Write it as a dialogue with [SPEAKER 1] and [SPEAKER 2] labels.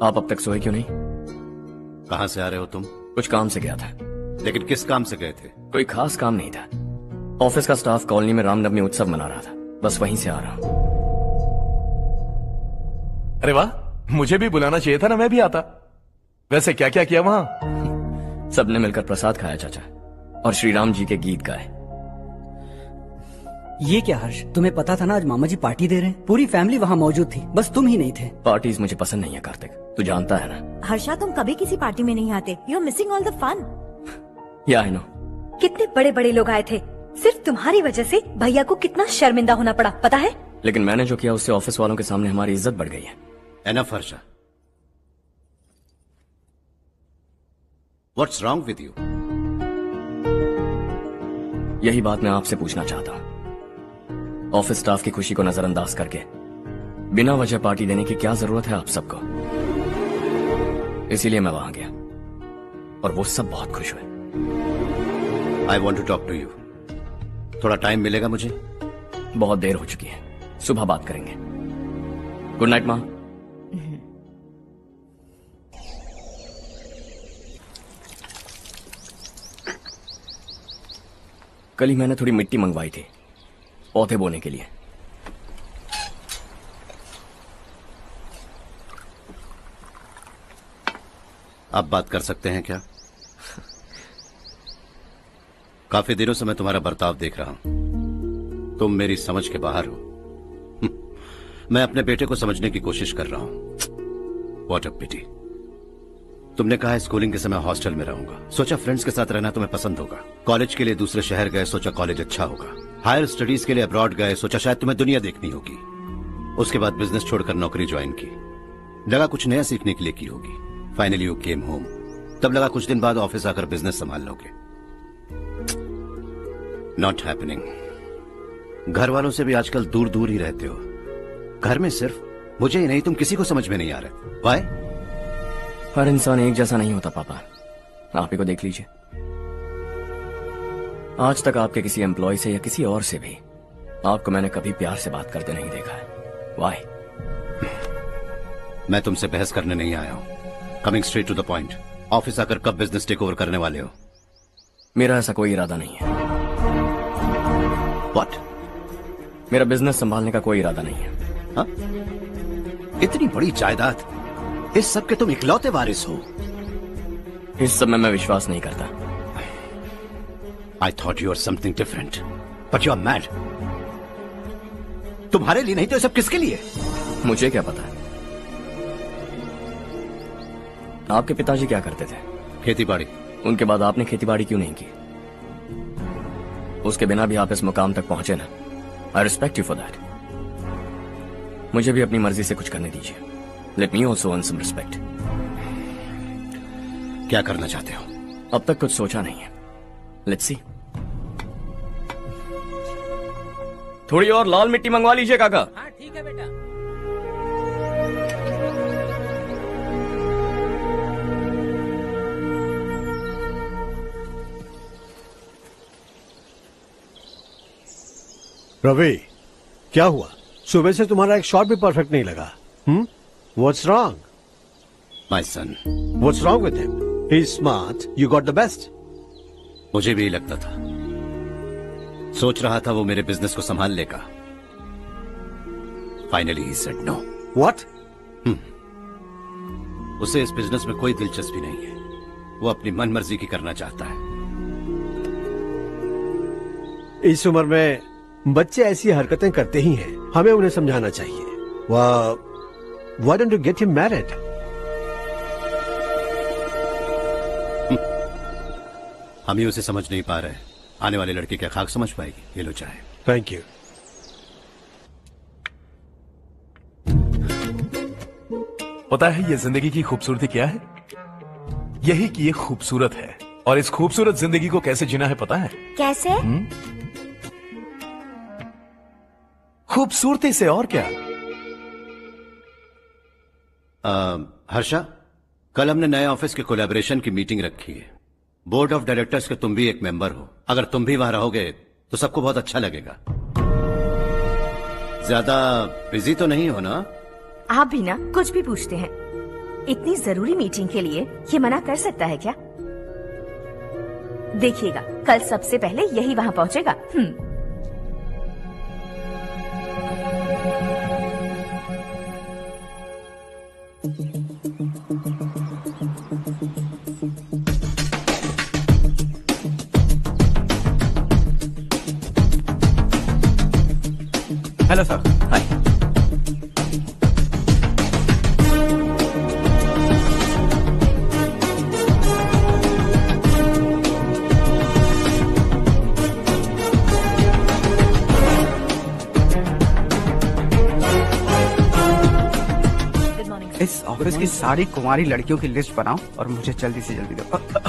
[SPEAKER 1] आप अब तक सोए क्यों नहीं?
[SPEAKER 2] कहां से आ रहे हो तुम?
[SPEAKER 1] कुछ काम से गया था।
[SPEAKER 2] लेकिन किस काम से गए थे?
[SPEAKER 1] कोई खास काम नहीं था। ऑफिस का स्टाफ कॉलोनी में रामनवमी उत्सव मना रहा था, बस वहीं से आ रहा हूं।
[SPEAKER 3] अरे वाह, मुझे भी बुलाना चाहिए था ना, मैं भी आता। वैसे क्या क्या किया वहां?
[SPEAKER 1] सबने मिलकर प्रसाद खाया चाचा, और श्री राम जी के गीत गाए।
[SPEAKER 4] ये क्या हर्ष, तुम्हें पता था ना आज मामा जी पार्टी दे रहे हैं? पूरी फैमिली वहाँ मौजूद थी, बस तुम ही नहीं थे।
[SPEAKER 1] पार्टीज मुझे पसंद नहीं है कार्तिक, तू जानता है ना।
[SPEAKER 5] हर्षा, तुम कभी किसी पार्टी में नहीं आते। You are missing all the fun.
[SPEAKER 1] Yeah I no.
[SPEAKER 5] कितने बड़े बड़े लोग आए थे, सिर्फ तुम्हारी वजह से भैया को कितना शर्मिंदा होना पड़ा, पता है?
[SPEAKER 1] लेकिन मैंने जो किया उससे ऑफिस वालों के सामने हमारी इज्जत बढ़ गई है।
[SPEAKER 2] Enough Harsha, what's wrong with you?
[SPEAKER 1] यही बात मैं आपसे पूछना चाहता हूँ। ऑफिस स्टाफ की खुशी को नजरअंदाज करके बिना वजह पार्टी देने की क्या जरूरत है आप सबको? इसीलिए मैं वहां गया और वो सब बहुत खुश हुए।
[SPEAKER 2] I want to talk to you. थोड़ा टाइम मिलेगा मुझे?
[SPEAKER 1] बहुत देर हो चुकी है, सुबह बात करेंगे। गुड नाइट माँ। कल ही मैंने थोड़ी मिट्टी मंगवाई थी पौधे बोने के लिए।
[SPEAKER 2] आप बात कर सकते हैं क्या? काफी दिनों से मैं तुम्हारा बर्ताव देख रहा हूं। तुम मेरी समझ के बाहर हो। मैं अपने बेटे को समझने की कोशिश कर रहा हूं। व्हाट अ पिटी। तुमने कहा स्कूलिंग के समय हॉस्टल में रहूंगा, सोचा फ्रेंड्स के साथ रहना तुम्हें पसंद होगा। कॉलेज के लिए दूसरे शहर गए, सोचा कॉलेज अच्छा होगा। हायर स्टडीज के लिए अब्रॉड गए, सोचा शायद तुम्हें दुनिया देखनी होगी। उसके बाद बिजनेस छोड़कर नौकरी ज्वाइन की, लगा कुछ नया सीखने के लिए की होगी। फाइनली यू केम होम, तब लगा कुछ दिन बाद ऑफिस आकर बिजनेस संभाल लोगे। Not happening. घर वालों से भी आजकल दूर दूर ही रहते हो। घर में सिर्फ मुझे ही नहीं, तुम किसी को समझ में नहीं आ रहे। वाई?
[SPEAKER 1] हर इंसान एक जैसा नहीं होता पापा, आप ही को देख लीजिए। आज तक आपके किसी एम्प्लॉय से या किसी और से भी आपको मैंने कभी प्यार से बात करते नहीं देखा है। वाई?
[SPEAKER 2] मैं तुमसे बहस करने नहीं आया हूं। Coming straight to the point, office आकर कब बिजनेस टेक ओवर करने वाले हो?
[SPEAKER 1] मेरा ऐसा कोई इरादा नहीं है।
[SPEAKER 2] व्हाट?
[SPEAKER 1] मेरा बिजनेस संभालने का कोई इरादा नहीं है।
[SPEAKER 2] हा? इतनी बड़ी जायदाद, इस सब के तुम इकलौते वारिस हो।
[SPEAKER 1] इस सब में मैं विश्वास नहीं करता।
[SPEAKER 2] I thought you were something different, but you are mad. तुम्हारे लिए नहीं तो ये सब किसके लिए?
[SPEAKER 1] मुझे क्या पता। आपके पिताजी क्या करते थे?
[SPEAKER 2] खेतीबाड़ी।
[SPEAKER 1] उनके बाद आपने खेतीबाड़ी क्यों नहीं की? उसके बिना भी आप इस मुकाम तक पहुंचे ना। I respect you for that. मुझे भी अपनी मर्जी से कुछ करने दीजिए। Let me also earn some respect.
[SPEAKER 2] क्या करना चाहते हो?
[SPEAKER 1] अब तक कुछ सोचा नहीं है। Let's see. थोड़ी और लाल मिट्टी मंगवा लीजिए काका।
[SPEAKER 4] हाँ ठीक है बेटा।
[SPEAKER 6] रवि, क्या हुआ? सुबह से तुम्हारा एक शॉट भी परफेक्ट नहीं लगा। What's wrong?
[SPEAKER 2] My son.
[SPEAKER 6] What's wrong with him? He's smart. You got the best.
[SPEAKER 2] मुझे भी लगता था, सोच रहा था वो मेरे बिजनेस को संभाल लेगा। Finally he said no.
[SPEAKER 6] What?
[SPEAKER 2] उसे इस बिजनेस में कोई दिलचस्पी नहीं है। वो अपनी मनमर्जी की करना चाहता है।
[SPEAKER 6] इस उम्र में बच्चे ऐसी हरकतें करते ही हैं, हमें उन्हें समझाना चाहिए। Why don't you get him married?
[SPEAKER 2] हम ही उसे समझ नहीं पा रहे, आने वाली लड़की क्या खाक समझ पाएगी? ये लो चाहे।
[SPEAKER 6] Thank you.
[SPEAKER 3] पता है ये जिंदगी की खूबसूरती क्या है? यही कि ये खूबसूरत है, और इस खूबसूरत जिंदगी को कैसे जीना है पता है?
[SPEAKER 5] कैसे?
[SPEAKER 3] खूबसूरती से, और क्या।
[SPEAKER 2] हर्षा, कल हमने नए ऑफिस के कोलैबोरेशन की मीटिंग रखी है। बोर्ड ऑफ डायरेक्टर्स के तुम भी एक मेंबर हो। अगर तुम भी वहां रहोगे तो सबको बहुत अच्छा लगेगा। ज्यादा बिजी तो नहीं हो ना?
[SPEAKER 5] आप भी ना कुछ भी पूछते हैं।
[SPEAKER 7] इतनी जरूरी मीटिंग के लिए ये मना कर सकता है क्या? देखिएगा, कल सबसे पहले यही वहाँ पहुँचेगा।
[SPEAKER 8] Hello sir.
[SPEAKER 1] हाय।
[SPEAKER 8] इस ऑफिस की सारी कुंवारी लड़कियों की लिस्ट बनाओ और मुझे जल्दी से जल्दी दो।